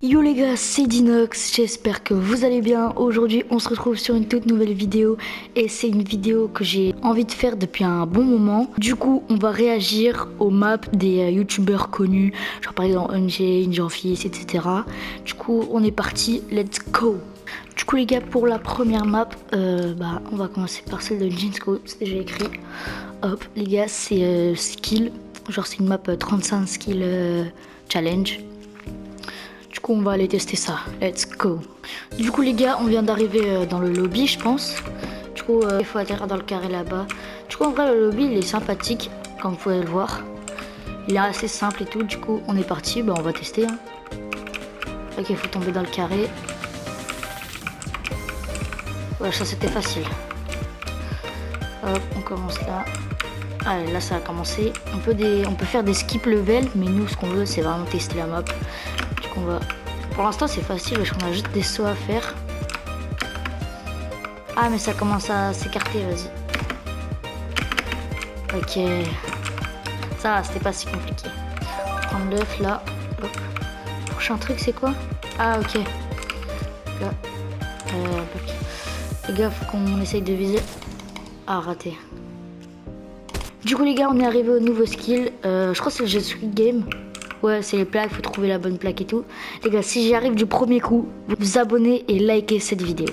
Yo les gars, c'est Dinox, j'espère que vous allez bien. Aujourd'hui on se retrouve sur une toute nouvelle vidéo et c'est une vidéo que j'ai envie de faire depuis un bon moment. Du coup on va réagir aux maps des youtubeurs connus, genre par exemple NG, Ninjafils, etc. Du coup on est parti, let's go. Du coup les gars, pour la première map, on va commencer par celle de Jinsko, c'est déjà écrit. Hop les gars, c'est skill, genre c'est une map 35 skill challenge. Du coup on va aller tester ça, let's go. Du coup les gars, on vient d'arriver dans le lobby je pense. Du coup il faut atterrir dans le carré là-bas. Du coup en vrai le lobby il est sympathique, comme vous pouvez le voir. Il est assez simple et tout, du coup on est parti, on va tester hein. Ok, il faut tomber dans le carré. Ouais, ça c'était facile. Hop, on commence là. Allez, là ça a commencé. On peut faire des skip level, mais nous ce qu'on veut c'est vraiment tester la map. Pour l'instant c'est facile parce qu'on a juste des sauts à faire. Ah mais ça commence à s'écarter, vas-y. Ok. Ça va, c'était pas si compliqué. On va prendre l'œuf là. Hop. Prochain truc c'est quoi? Ah ok. Là. Les gars, faut qu'on essaye de viser. Ah, raté. Du coup les gars, on est arrivé au nouveau skill. Je crois que c'est le Jet Ski Game. Ouais, c'est les plaques, faut trouver la bonne plaque et tout. Les gars, si j'y arrive du premier coup, vous vous abonnez et likez cette vidéo.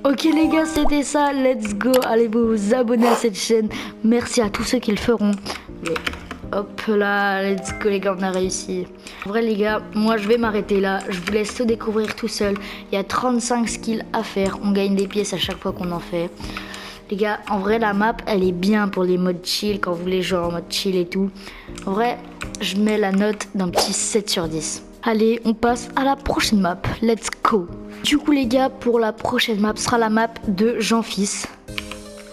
Ok les gars, c'était ça, let's go. Allez vous abonner à cette chaîne. Merci à tous ceux qui le feront. Mais hop là, let's go les gars, on a réussi. En vrai les gars, moi je vais m'arrêter là. Je vous laisse tout découvrir tout seul. Il y a 35 skills à faire. On gagne des pièces à chaque fois qu'on en fait. Les gars, en vrai la map elle est bien pour les modes chill, quand vous voulez jouer en mode chill et tout. En vrai, je mets la note d'un petit 7 sur 10. Allez, on passe à la prochaine map, let's go. Du coup les gars, pour la prochaine map, sera la map de Ninjafils.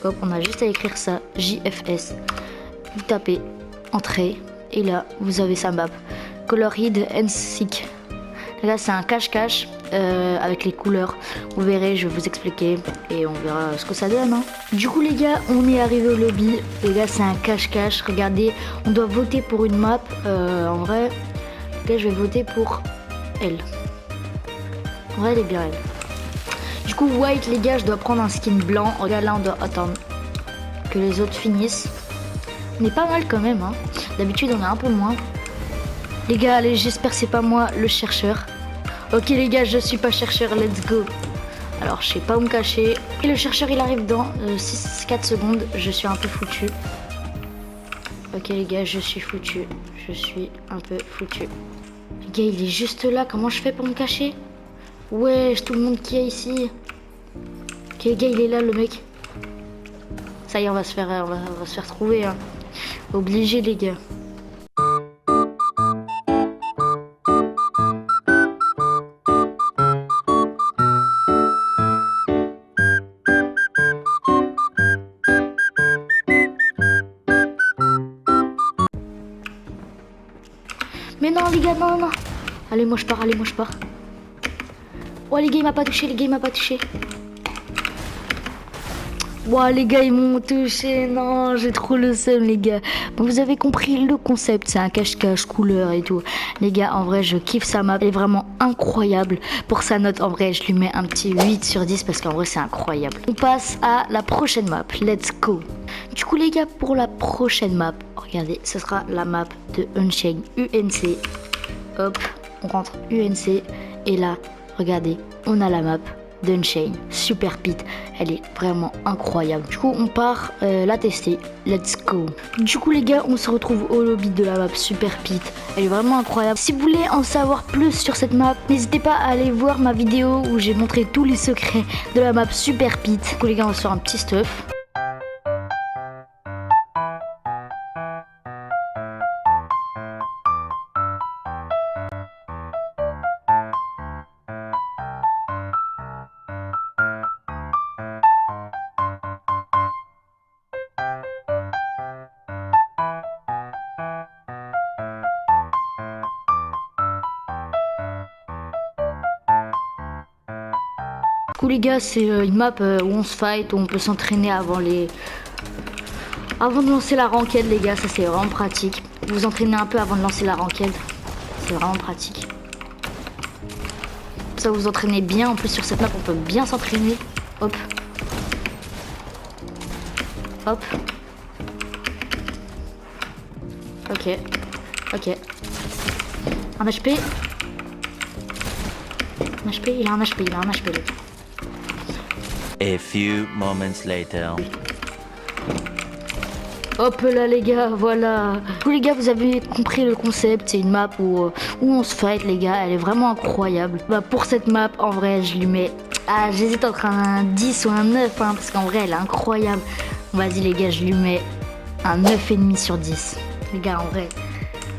Hop, on a juste à écrire ça, JFS. Vous tapez entrée et là vous avez sa map. Color Hide and Seek. Là c'est un cache-cache avec les couleurs. Vous verrez, je vais vous expliquer et on verra ce que ça donne hein. Du coup les gars, on est arrivé au lobby. Les gars, c'est un cache-cache. Regardez, on doit voter pour une map. En vrai, les gars, je vais voter pour elle. En vrai, elle est bien elle. Du coup white les gars, je dois prendre un skin blanc. Regarde là, on doit attendre que les autres finissent. On est pas mal quand même hein. D'habitude on est un peu moins. Les gars, allez, j'espère que c'est pas moi le chercheur. Ok les gars, je suis pas chercheur, let's go. Alors je sais pas où me cacher. Et le chercheur il arrive dans 4 secondes, je suis un peu foutu. Ok les gars, je suis foutu. Je suis un peu foutu. Les gars, il est juste là, comment je fais pour me cacher? Wesh, tout le monde qui est ici. Ok les gars, il est là le mec. Ça y est, on va se faire trouver hein. Obligé les gars. Mais non les gars, non. Allez, moi je pars, Oh les gars, il m'a pas touché, Wow, les gars, ils m'ont touché. Non, j'ai trop le seum, les gars. Bon, vous avez compris le concept, c'est un cache-cache, couleur et tout. Les gars, en vrai, je kiffe sa map. Elle est vraiment incroyable. Pour sa note, en vrai, je lui mets un petit 8 sur 10 parce qu'en vrai, c'est incroyable. On passe à la prochaine map. Let's go. Du coup, les gars, pour la prochaine map, regardez, ce sera la map de Unchained UNC. Hop, on rentre UNC. Et là, regardez, on a la map d'Unchained Super Pit. Elle est vraiment incroyable. Du coup on part la tester. Let's go. Du coup les gars, on se retrouve au lobby de la map Super Pit. Elle est vraiment incroyable. Si vous voulez en savoir plus sur cette map, n'hésitez pas à aller voir ma vidéo où j'ai montré tous les secrets de la map Super Pit. Du coup les gars, on va se faire un petit stuff. Du coup les gars, c'est une map où on se fight, où on peut s'entraîner avant Avant de lancer la ranked, les gars, ça c'est vraiment pratique. Vous vous entraînez un peu avant de lancer la ranked. C'est vraiment pratique. Ça vous entraînez bien. En plus, sur cette map, on peut bien s'entraîner. Hop. Hop. Ok. Ok. Un HP. Un HP, il a un HP, il a un HP. Là. A few moments later. Hop là les gars, voilà. Tous les gars, vous avez compris le concept. C'est une map où on se fight les gars. Elle est vraiment incroyable. Bah, pour cette map, en vrai, je lui mets... Ah, j'hésite entre un 10 ou un 9, hein, parce qu'en vrai, elle est incroyable. Vas-y les gars, je lui mets un 9,5 sur 10. Les gars, en vrai,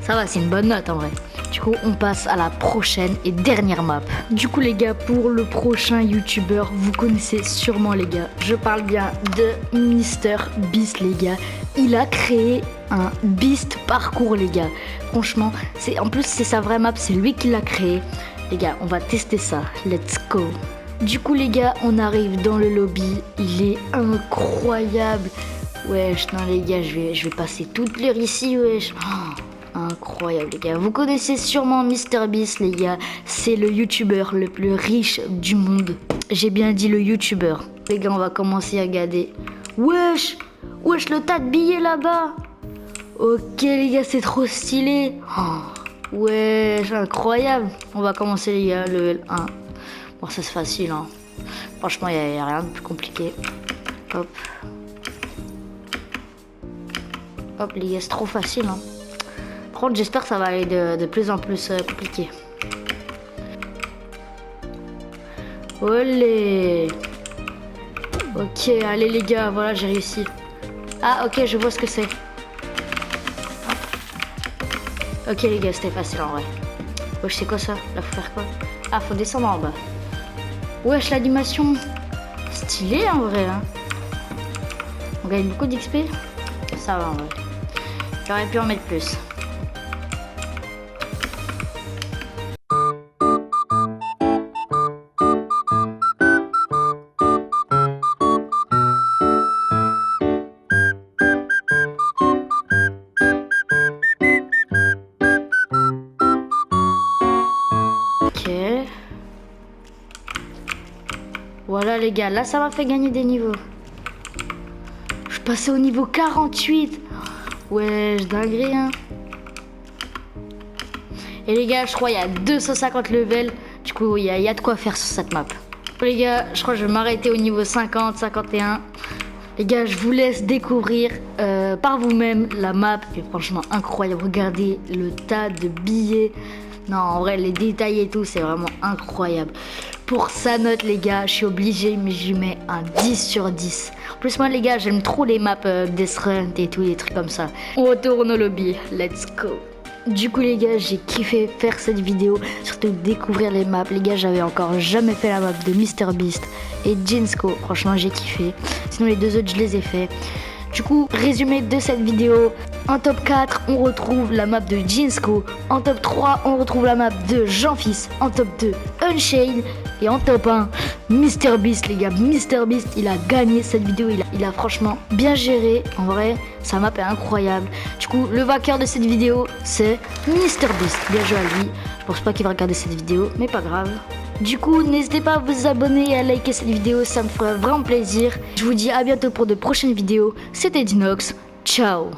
ça va, c'est une bonne note en vrai. Du coup, on passe à la prochaine et dernière map. Du coup, les gars, pour le prochain youtubeur, vous connaissez sûrement, les gars. Je parle bien de MrBeast, les gars. Il a créé un Beast parcours, les gars. Franchement, en plus, c'est sa vraie map, c'est lui qui l'a créé. Les gars, on va tester ça. Let's go. Du coup, les gars, on arrive dans le lobby. Il est incroyable. Wesh, non, les gars, je vais passer toute l'heure ici, wesh. Oh. Incroyable les gars, vous connaissez sûrement MrBeast les gars, c'est le youtubeur le plus riche du monde. J'ai bien dit le youtubeur. Les gars, on va commencer à regarder. Wesh, wesh, le tas de billets là-bas. Ok les gars, c'est trop stylé. Oh, wesh, incroyable. On va commencer les gars, level 1. Bon, ça c'est facile hein. Franchement, il n'y a rien de plus compliqué. Hop. Hop les gars, c'est trop facile hein. Par contre, j'espère que ça va aller de plus en plus compliqué. Olé. Ok, allez les gars, voilà, j'ai réussi. Ah, ok, je vois ce que c'est. Ok les gars, c'était facile en vrai. Wesh, c'est quoi ça? Là, faut faire quoi? Ah, faut descendre en bas. Wesh, l'animation. Stylé en vrai. Hein. On gagne beaucoup d'XP. Ça va en vrai. J'aurais pu en mettre plus. Voilà les gars, là ça m'a fait gagner des niveaux. Je passais au niveau 48. Ouais, dinguerie hein. Et les gars, je crois il y a 250 levels. Du coup, il y a de quoi faire sur cette map. Les gars, je crois que je vais m'arrêter au niveau 50, 51. Les gars, je vous laisse découvrir par vous-même la map. Et franchement, incroyable. Regardez le tas de billets. Non, en vrai, les détails et tout, c'est vraiment incroyable. Pour sa note, les gars, je suis obligé, mais je lui mets un 10 sur 10. En plus, moi, les gars, j'aime trop les maps Death Hunt et tout, les trucs comme ça. On retourne au lobby. Let's go. Du coup, les gars, j'ai kiffé faire cette vidéo. Surtout découvrir les maps. Les gars, j'avais encore jamais fait la map de MrBeast et Jinsko. Franchement, j'ai kiffé. Sinon, les deux autres, je les ai fait. Du coup, résumé de cette vidéo. En top 4, on retrouve la map de Jinsko. En top 3, on retrouve la map de Jean-Fils. En top 2, Unchained. Et en top 1, MrBeast, les gars. MrBeast, il a gagné cette vidéo. Il a franchement bien géré. En vrai, sa map est incroyable. Du coup, le vainqueur de cette vidéo, c'est MrBeast. Bien joué à lui. Je pense pas qu'il va regarder cette vidéo, mais pas grave. Du coup, n'hésitez pas à vous abonner et à liker cette vidéo, ça me ferait vraiment plaisir. Je vous dis à bientôt pour de prochaines vidéos. C'était Dinox, ciao.